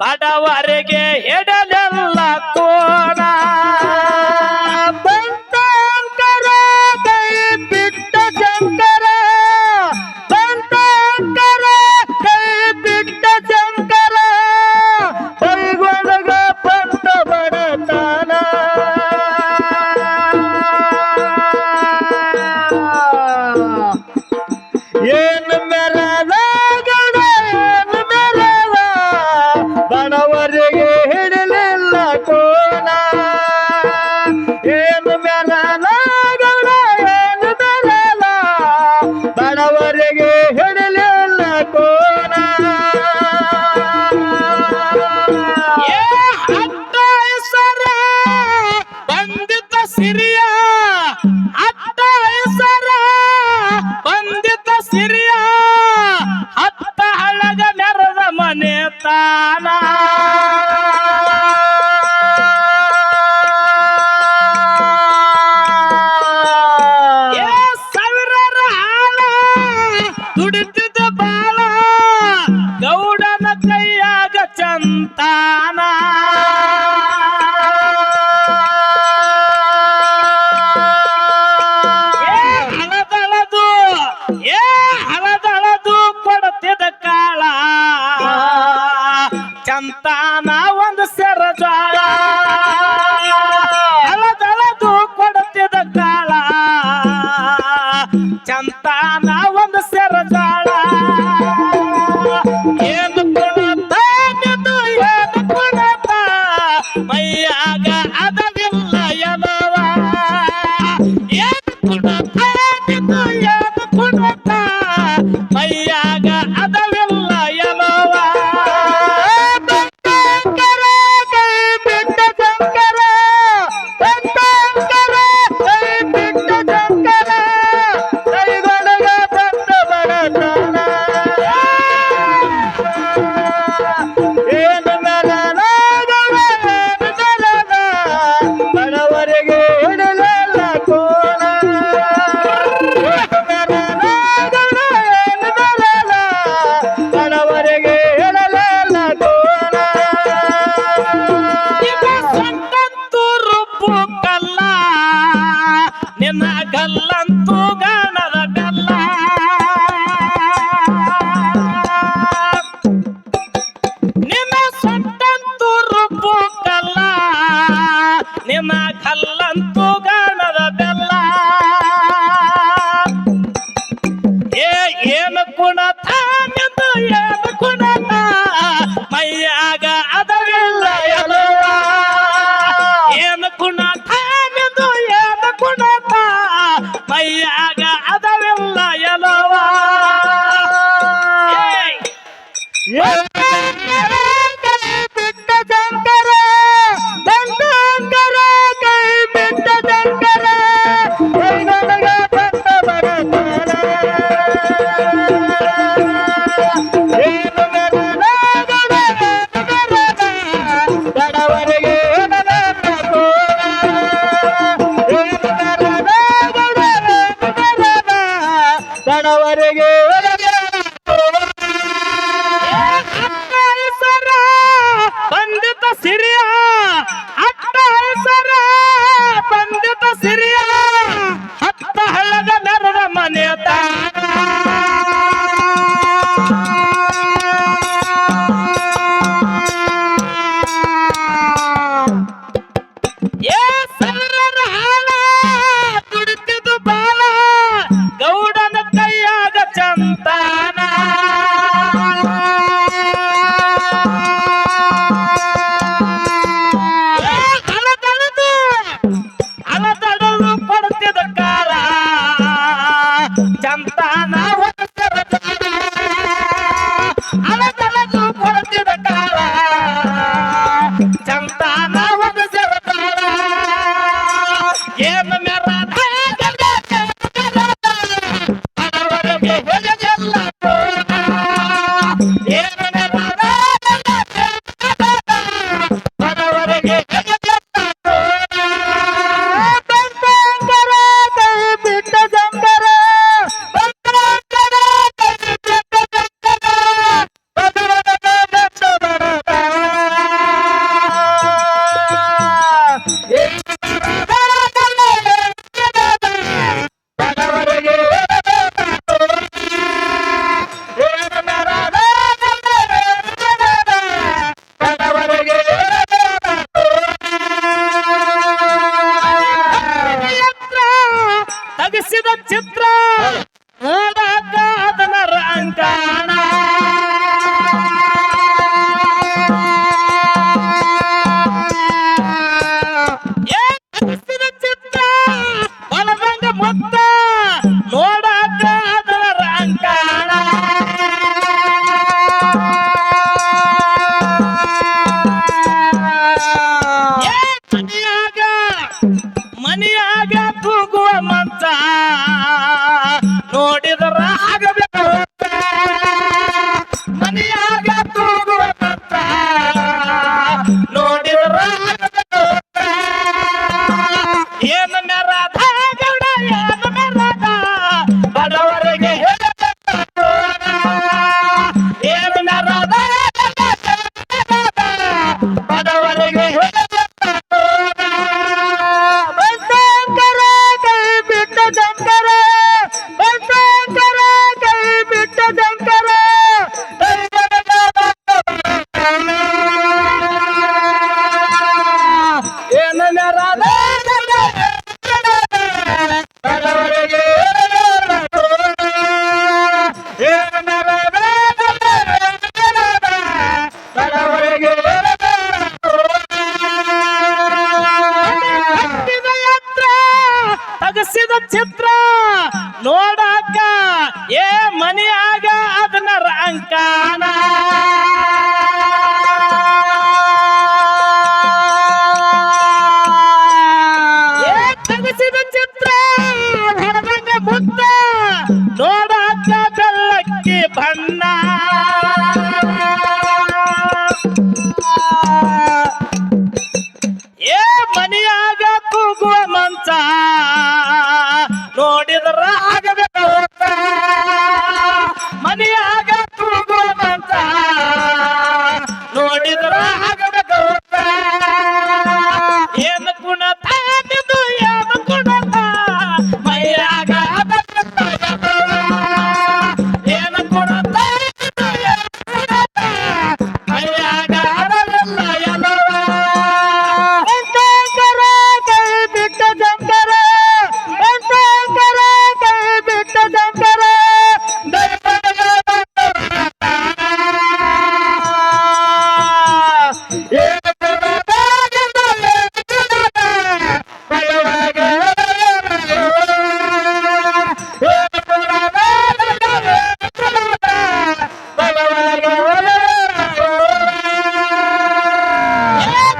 ಬಡವರಿಗೆ ಎಡಲೆಲ್ಲ ಕೋಣ ಬಂತಾಂಕರ ಕೈ ಬಿಟ್ಟ ಶಂಕರ ಬಂತಾಂಕರ ಕೈ ಬಿಟ್ಟ ಶಂಕರ ಕೈಗೊಳಗ ಬಂತ ಬಡತನ ಏನು ಮೆರವ ಗೌಡ ಏನು ಮೆರವ ಬಡವರಿಗೆ ಹಿಡಲಿಲ್ಲ ಕೋಣ ಏನು ಮೆರವ ಗೌಡ ಏನು ಮೆರವ ಬಡವರಿಗೆ ಹಿಡಲಿಲ್ಲ ಕೋಣ ಏ ಹಟ್ಟ ಹೆಸರ ಬಂದಿದ್ದ ಸಿರಿಯ ಹಟ್ಟ ಹೆಸರ ಬಂದಿದ್ದ ಸಿರಿಯ ಹತ್ತ ಹಳಗ ನೆರದ ಮನೆ ತಾನ ಏ ಸಾವಿರಾರ ಹಾಳ ದುಡಿತಿದ್ದ ಬಾಳ ಗೌಡನ ಕೈಯಾಗ ಚಂತಾನ ಏ ಹಳದಳದು ಕೊಡುತ್ತಿದ್ದ ಕಾಳ ಚಂತಾನ ಒಂದು ಸೆರಜಾಳ ಹಳದಳದು ಕೊಡುತ್ತಿದ್ದ ಕಾಳ ಚಂತಾನ ಒಂದು ಸೆರಜಾಳ ಏನು ಕುಣತ ನಿಂದು ಏನು ಕುಣತ ಮೈಯಾಗ ಅದವಿಲ್ಲ ಎಲವ ಏನು ಕುಣತ ನಿಂದು ಏನು ಕುಣತ ಮೈಯಾಗ ಅದವಿಲ್ಲ ಎಲವ ಬಂತಾಂಕರ ಕೈ ಬಿಟ್ಟ ಶಂಕರ ಬಂತಾಂಕರ ಕೈ ಬಿಟ್ಟ ಶಂಕರ ಕೈಗೊಳಗ ಬಂತ ಬಡತನ ಏನು ಮೆರವ ಗೌಡ ಏನು ಮೆರವ ಬಡವರಿಗೆ ಹಿಡಲಿಲ್ಲ ಕೋಣ ಏನು ಮೆರವ ಗೌಡ ಏನು ಮೆರವ ಬಡವರಿಗೆ ಹಿಡಲಿಲ್ಲ ಕೋಣ ನಿನ್ನ ಸೊಂಟಂತೂ ರುಬ್ಬು ಕಲ್ಲ ನಿನ್ನ ಗಲ್ಲಂತೂ ಗಾಣದ ಬೆಲ್ಲ ನಿನ್ನ ಸೊಂಟಂತೂ ರುಬ್ಬು ಕಲ್ಲ ನಿನ್ನ ಗಲ್ಲಂತೂ ಗಾಣದ ಬೆಲ್ಲ ಏನು ಕುಣತ ನಿಂದು ಏನು ಕುಣತ ಮೈಯಾಗ ಅದವಿಲ್ಲ ಎಲವ ಏನು ಕುಣತ ನಿಂದು ಏನು ಕುಣತ ಮೈಯಾಗ ಅದವಿಲ್ಲ ಎಲವ ಕೈ ಬಿಟ್ಟ ಶಂಕರ ಬಂತಾಂಕರ ಕೈ ಬಿಟ್ಟ ಶಂಕರ ಕೈಗೊಳಗ ಬಂತ ಬಡತನ ಏನು ಮೆರವ ಗೌಡ ಏನು ಮೆರವ ಬಡವರಿಗೆ ಹಿಡಲಿಲ್ಲ ಕೋಣ ಏನು ಮೆರವ ಗೌಡ ಏನು ಮೆರವ ಬಡವರಿಗೆ ಹಿಡಲಿಲ್ಲ ಕೋಣ ಏನು ನರದ ಬಡವರಿಗೆ ಬಂದಂಕರ ಕೈ ಬಿಟ್ಟ ಶಂಕರ ಬಂದಂಕರ ಕೈ ಬಿಟ್ಟ ಶಂಕರ ಏನು ನರದ ಬಡವರಿಗೆ ಏನು ನರದ ಬಡವರಿಗೆ ತಗಸಿದ ಚಿತ್ರ ನೋಡಾಕ ಏ ಮನೆಯಾಗ ಅದನ್ನ ರಂಕಾನ ಏ ತಗಸಿದ ಚಿತ್ರ ಹೊರದಂಗ ಮುದ್ದ ನೋಡಾಕ ಬೆಳ್ಳಕ್ಕಿ ಬಣ್ಣ ಏ ಮನೆಯಾಗ ಕೂಗುವ ಮಂಚ ನೋಡಿದ್ರ ಆಗಬೇಕು ಮನೆಯಾಗ ಕೂಗುವ ಮಂಚ ನೋಡಿದ್ರ ಆಗಬೇಕು ಏನು ಗುಣ ತಾನಿದು ಏನು ಗುಣ ಮೈಯಾಗ ಏನು ಗುಣ ತಾನಿದು ಮೈಯಾಗ ಅದಲ್ಲ ಎಲ್ಲವ ಬಂದಂಕರ ಕೈ ಬಿಟ್ಟ ಶಂಕರ ಬಂದಂಕರ ಕೈ ಬಿಟ್ಟ ಶಂಕರ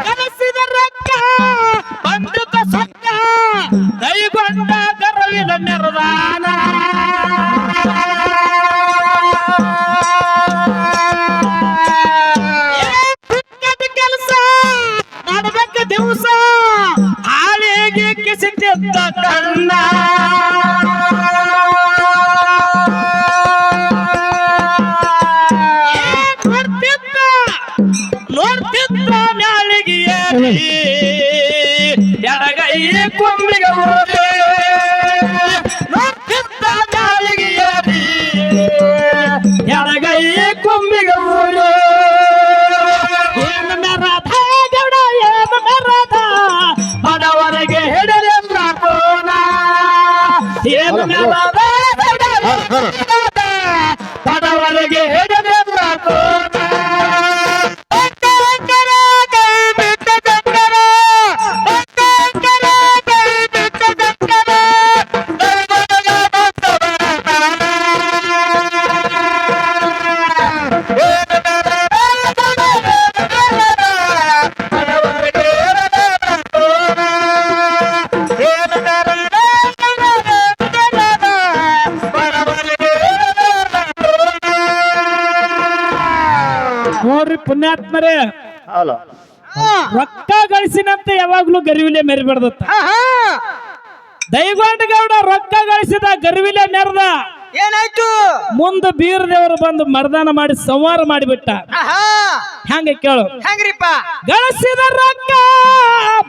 ಕನಸಿದ ರೊಕ್ಕ ಬಂದಿದ್ದ ಸೊಕ್ಕ ಕೈಗೊಂಡ ಗರವಿನ ನಿರ್ದಾನ ಕೆಲಸ ಮಾಡ್ಬೇಕ ದಿವಸ ಆಳಿಗೆ ಕಿಸಿತಿದ್ದ ಕಣ್ಣ ನೋಡ್ತಿದ್ದ ನೋಡ್ತಿದ್ದ ಮ್ಯಾಲಿಗೆ ಎಡಗೈ ಕೊಂಬಿಗೆ ಹೋದೆ ನೋಡ್ತಿದ್ದ ಮ್ಯಾಲಿಗೆ ಎಡಗೈ ಕೊಂಬಿಗೆ ಹೋದೆ ಏನು ಮೆರದ ಗೌಡ ಏನು ಮೆರದ ಬಡವರಿಗೆ ಹಿಡಿದ ಕೋನ ಏನು ಮೆರದ ಬಡವರಿಗೆ ಹಿಡಿದ ಕೋನ ಬಂದಂಕರ ಕೈ ಬಿಟ್ಟ ಶಂಕರ ಬಂದಂಕರ ಕೈ ಬಿಟ್ಟ ಶಂಕರ ನೋಡ್ರಿ ಪುಣ್ಯಾತ್ಮರೇ ರೊಕ್ಕ ಗಳಿಸಿನಂತೆ ಯಾವಾಗ್ಲೂ ಗರಿವಿಲೆ ಮೆರಿಬಾರ್ದತ್ತ ದೈಗೊಂಡ ಗೌಡ ರೊಕ್ಕ ಗಳಿಸಿದ ಗರಿವಿಲೆ ಮೆರೆದ ಏನಾಯ್ತು ಮುಂದ ಬೀರ ದೇವರು ಬಂದು ಮರ್ದಾನ ಮಾಡಿ ಸಂವಾರ ಮಾಡಿಬಿಟ್ಟ ಹೆಂಗ ಕೇಳು ಹೆಂಗ್ರಿಪ್ಪ ಗಳಿಸಿದ ರೊಕ್ಕ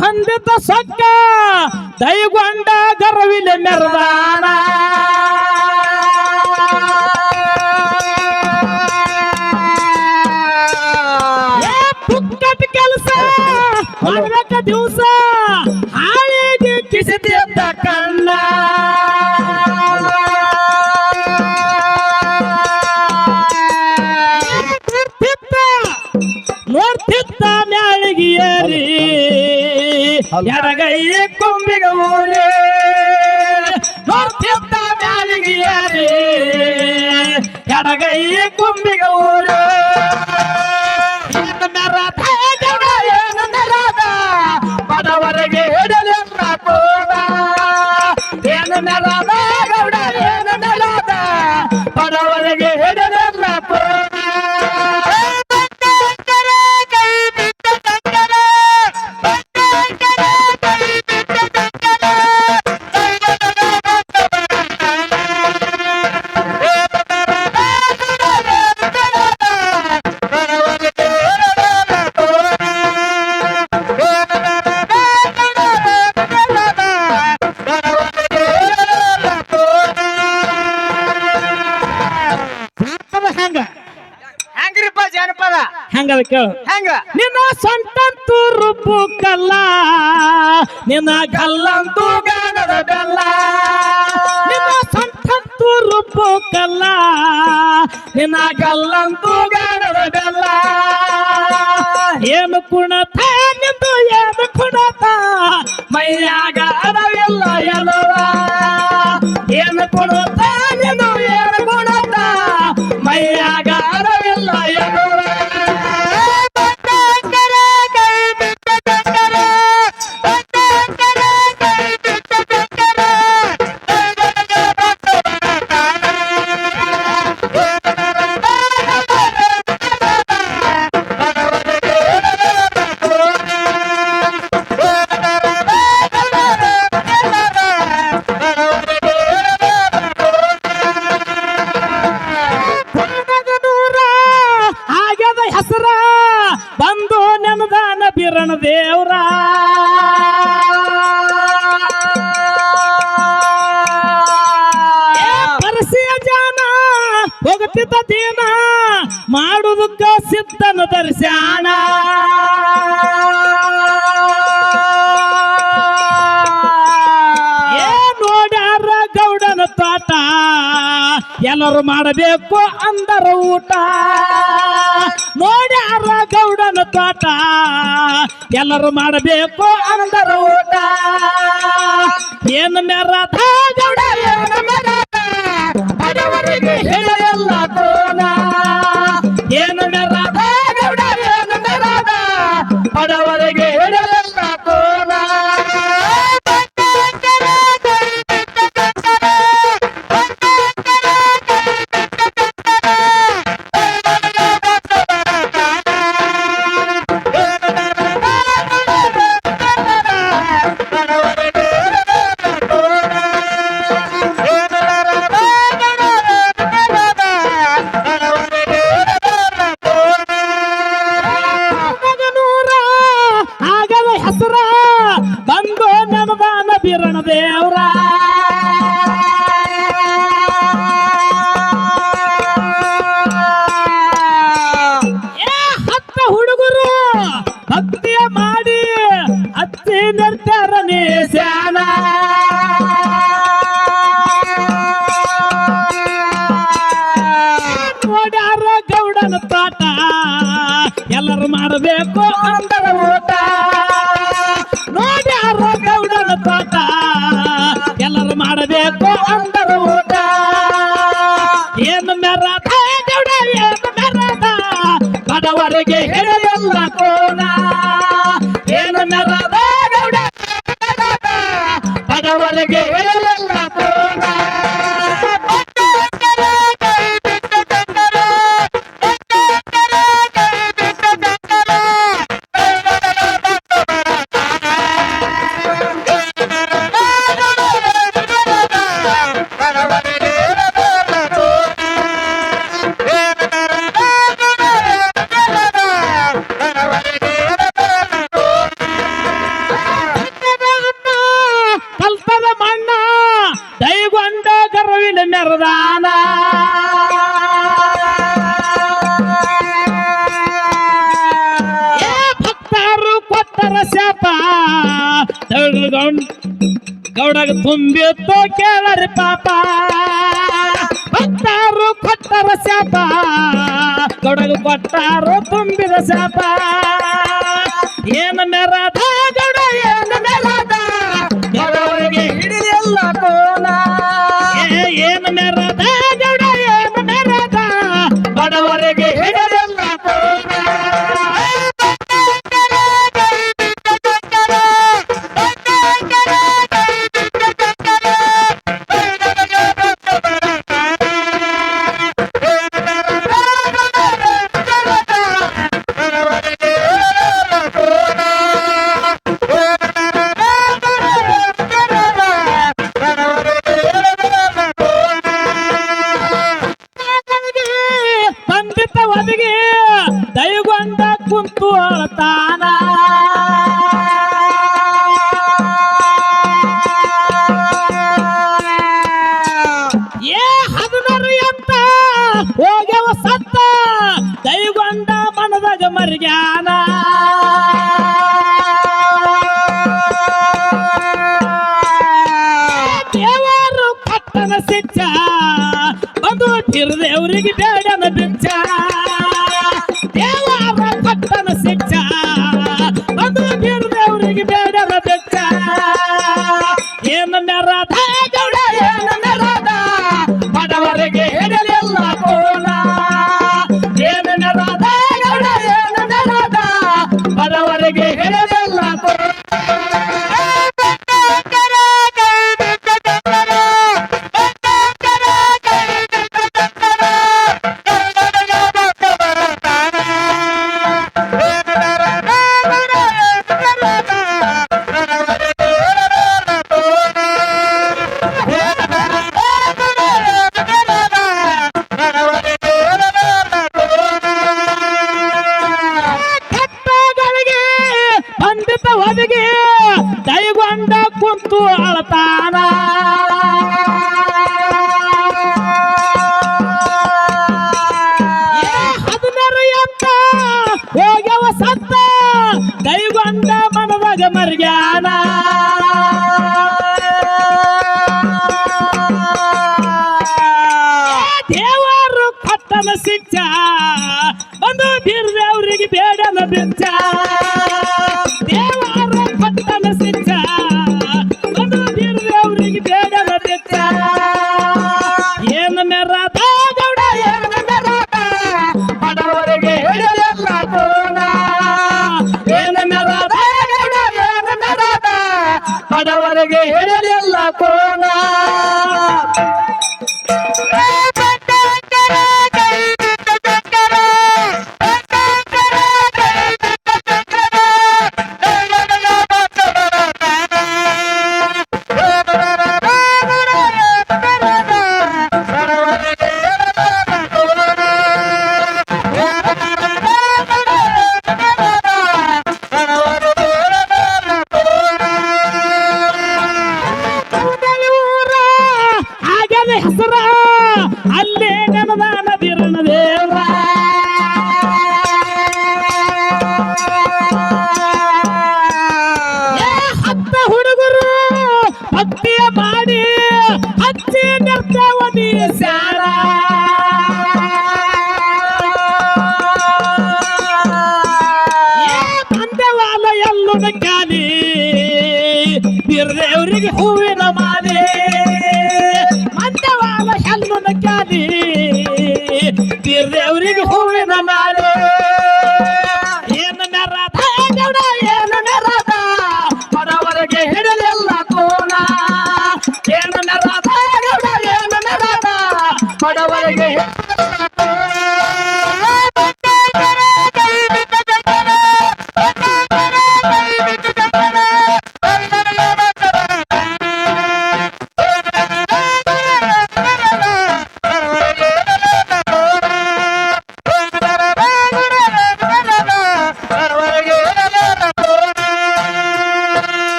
ಬಂದಿದ್ದ ಸೊಕ್ಕ ದೈಗೊಂಡ ಗರವಿಲೆ ಮೆರದಾನ ಪುಕ್ಕಟ್ ಕೆಲಸ ಮಾಡ್ಬೇಕ ದಿವಸ ಹಾಳಿಗೆ ಕಿಸಿತಿದ್ದ ಕಣ್ಣ ನೋಡ್ತಿದ್ದ ಮ್ಯಾಳಿಗೆ ಏರಿ ಎಡಗೈ ಕೊಂಬಿಗೆ ಊರಿ ನೋಡ್ತಿದ್ದ ಮ್ಯಾಳಿಗೆ ಏರಿ ಎಡಗೈ ಕೊಂಬಿಗೆ ಊರಿ ಏನು ಮೆರದ ಬಡವರಿಗೆ ಹಿಡಲೆಲ್ಲ ಕೋದ ಏನು ಮೆರದ ಗೌಡ ಏನು ಮೆರದ ಬಡವರಿಗೆ ಹಿಡಲೆಲ್ಲ ಕೋದ ಜಾನಪದ ಹೆಂಗದ ಕೇಳು ಹೆಂಗ ನಿನ್ನ ಸೊಂಟಂತೂ ರುಬ್ಬು ಕಲ್ಲ ನಿನ್ನ ಗಲ್ಲಂತೂ ಗಾನದ ಬೆಲ್ಲ ನಿನ್ನ ಸೊಂಟಂತೂ ರುಬ್ಬು ಕಲ್ಲ ನಿನ್ನ ಗಲ್ಲಂತೂ ಗಾನದ ಬೆಲ್ಲ ಏನು ಕುಣತ ನಿಂದು ಏನು ಕುಣತ ಮೈಯಾಗ ಅಡವಿಲ್ಲ ಎನ್ನುವ ಏನು ಕುಣತ ನಿಂದು ಏನು ಕುಣತ ಮೈಯಾಗ ಅಡವಿಲ್ಲ ಎನ್ನುವ ಹೆಸರ ಬಂದು ನೆನದಾನ ಬಿರಣ ದೇವ್ರ ಪರಸಿಯ ಜಾನ ಹೋಗುತ್ತಿದ್ದ ದೀನ ಮಾಡುವುದಕ್ಕ ಸಿದ್ಧನ ದರ್ಶನ ನೋಡ್ಯಾರ ಗೌಡನ ತೋಟ ಎಲ್ಲರೂ ಮಾಡಬೇಕು ಅಂದರ ಊಟ ನೋಡ್ಯಾರ ಗೌಡನ ತೋಟ ಎಲ್ಲರೂ ಮಾಡಬೇಕು ಅಂದರ ಊಟ ಏನು ಮೆರದ ಗೌಡ ಏನು ಮೆರದ ಬಡವರಿಗೆ ಹೇಳಲ್ಲ ಕೋನ ಏನು ಮೆರದ ಗೌಡ ಏನು ಮೆರದ ಬಡವರಿಗೆ ಹೇಳಲ್ಲ ಕೋನ ಹೆಸರ ಬಂದು ನೆನದಾನ ಬಿರಣ ದೇವ್ರ ಹತ್ತ ಹುಡುಗರು ಭಕ್ತಿಯ ಮಾಡಿ ಹತ್ತಿ ನಿರ್ತಾರ ಶ್ಯಾನ ನೋಡ್ಯಾರ ಗೌಡನ ತೋಟ ಎಲ್ಲರೂ ಮಾಡಬೇಕು ಅಂದರ ಊಟ ನೋಡ್ಯಾರ ಗೌಡನ ತೋಟ ಎಲ್ಲರೂ ಮಾಡಬೇಕು ಅಂದರ ಊಟ ಏನು ಮೆರದ ಗೌಡ ಏನು ಮೆರದ ಬಡವರಿಗೆ ಹೇಳಲ್ಲ ಕೋನ ಏನು ಮೆರದ ಗೌಡ ಬಡವರಿಗೆ ಹೇಳಲ್ಲ ಕೋನ ಕಲ್ಪದ ಮಣ್ಣ ದೈಗೊಂಡ ಗರ್ವಿನ ಮೆರದಾನ ಭಕ್ತರು ಕೊಟ್ಟರ ಶಾಪ ಗೌಡಗ ತುಂಬಿತ್ತು ಕೇಳರಿ ಪಾಪ ಭಕ್ತರು ಕೊಟ್ಟರ ಶಾಪ ಗೌಡಗ ಕೊಟ್ಟರು ತುಂಬಿದ ಶಾಪ ಏನು ಮೆರದ ಗೌಡ ಏನು ಮೆರದ ಗೌಡವರಿಗೆ ಹಿಡಿಯಲ್ಲ ಕೋನ ಏನು ಮೆರದ ಗೌಡ ಏನು ಮೆರದ ಬಡವರಿಗೆ ಹಿಡಿಯಲ್ಲ ಕೋನ ಬಂದಿತ್ತ ಒದಗಿ ದೈಗೊಂಡ ಕುಂತು ಅಳತಾನ ಏ ಹದಿನಾರು ಎತ್ತ ಹೋಗ್ಯವ ಸತ್ತ ದೈಗೊಂಡ ಮರಿಗ್ಯಾನ ದೇವರು ಕಟ್ಟನ ಸಿಚ್ಚ ಬಂದು ಬಿರ್ದೇವ್ರಿಗೆ ಬೇಡನ ಬಿಚ್ಚ ದೇವರ ಕಟ್ಟನ ಸಿಚ್ಚ ಬಂದು ಬಿರ್ದೇವ್ರಿಗೆ ಬೇಡನ ಬಿಚ್ಚ ಏನು ಮೆರದ ಗೌಡ ಏನು ಮೆರದ ಬಡವರಿಗೆ ಹಿಡಲಿಲ್ಲ ಕೋಲ ಏನು ಮೆರದ ಗೌಡ ಏನು ಮೆರದ ಬಡವರಿಗೆ ಹಿಡಲಿಲ್ಲ ಕೋಲ ಒದಗಿ ದೈಗೊಂಡ ಕುಂತು ಅಳತಾನ ಹದಿನಾರು ಅಂತ ಹೋಗ್ಯವ ಸತ್ತ ದೈಗೊಂಡ ಮನದಾಗ ಮರ್ಗ್ಯಾನ ದೇವರು ಕಟ್ಟನ ಸಿಚ್ಚ ಬಂದು ಬಿರ್ದೇವ್ರಿಗೆ ಬೇಡನ ಬಿಚ್ಚ ದೇವರ ಕಟ್ಟನ ಸಿಚ್ಚ ಬಂದು ಬಿರ್ದೇವ್ರಿಗೆ ಬೇಡನ ಬಿಚ್ಚ ಏನು ಮೆರದ ಗೌಡ ಏನು ಮೆರದ ಬಡವರಿಗೆ ಹಿಡಲಿಲ್ಲ ಕೋಲ ಏನು ಮೆರದ ಗೌಡ ಏನು ಮೆರದ ಬಡವರಿಗೆ ಹಿಡಲಿಲ್ಲ ಕೋಲ ಹೆಸರ ಅಲ್ಲೇ ನೆನದಾನ ಬಿರಣ ದೇವ್ರ ಹತ್ತ ಹುಡುಗರು ಭಕ್ತಿಯ ಮಾಡಿ ಹಚ್ಚಿ ನಿರ್ತವನಿ ಸ್ಯಾರ ಬಂದವಾಲ ಎಲ್ಲೂ ಕಾಲಿ ಬಿರ್ದೇವ್ರಿಗೆ ಹೂವಿನ ಮಾಲೆ ಮಂದವಾಲ ಹೆಲ್ಲುನ ಕಾಲಿ ಬಿರ್ದೇವ್ರಿಗೆ ಹೂವಿನ ಮಾಲೆ ಏನು ಮೆರದ ಗೌಡ ಏನು ಮೆರದ ಬಡವರಿಗೆ ಹಿಡಲಿಲ್ಲ ಕೋಲ ಏನು ಮೆರದ ಗೌಡ ಏನು ಮೆರದ ಬಡವರಿಗೆ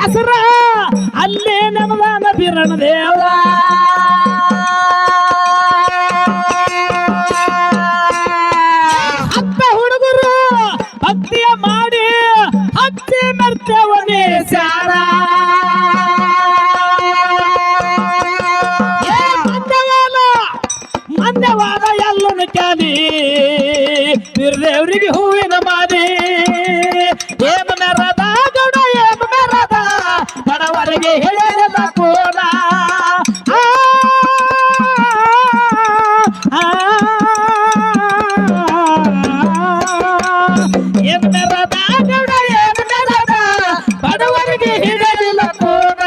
ಹೆಸರ ಅಲ್ಲೇ ನೆನದಾನ ಬಿರಣ ದೇವ್ರ ಹತ್ತ ಹುಡುಗರು ಭಕ್ತಿಯ ಮಾಡಿ ಹಚ್ಚಿ ಮೆರ್ತವನಿ ಸ್ಯಾರ ಮಂದವಾದ ಎಲ್ಲನು ಕಾಲಿ ಬಿರ್ದೇವ್ರಿಗೆ ಹೂವಿನ ಮಾಲಿ ಏನು ಮೆರದ ಗೌಡ ಏನು ಮೆರದ ಬಡವರಿಗೆ ಹಿಡಲಿಲ್ಲ ಕೋಲ ಏನು ಮೆರದ ಗೌಡ ಏನು ಮೆರದ ಬಡವರಿಗೆ ಹಿಡಲಿಲ್ಲ ಕೋಲ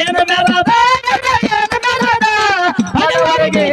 ಏನು ಮೆರದ ಗೌಡ ಏನು ಮೆರದ ಬಡವರಿಗೆ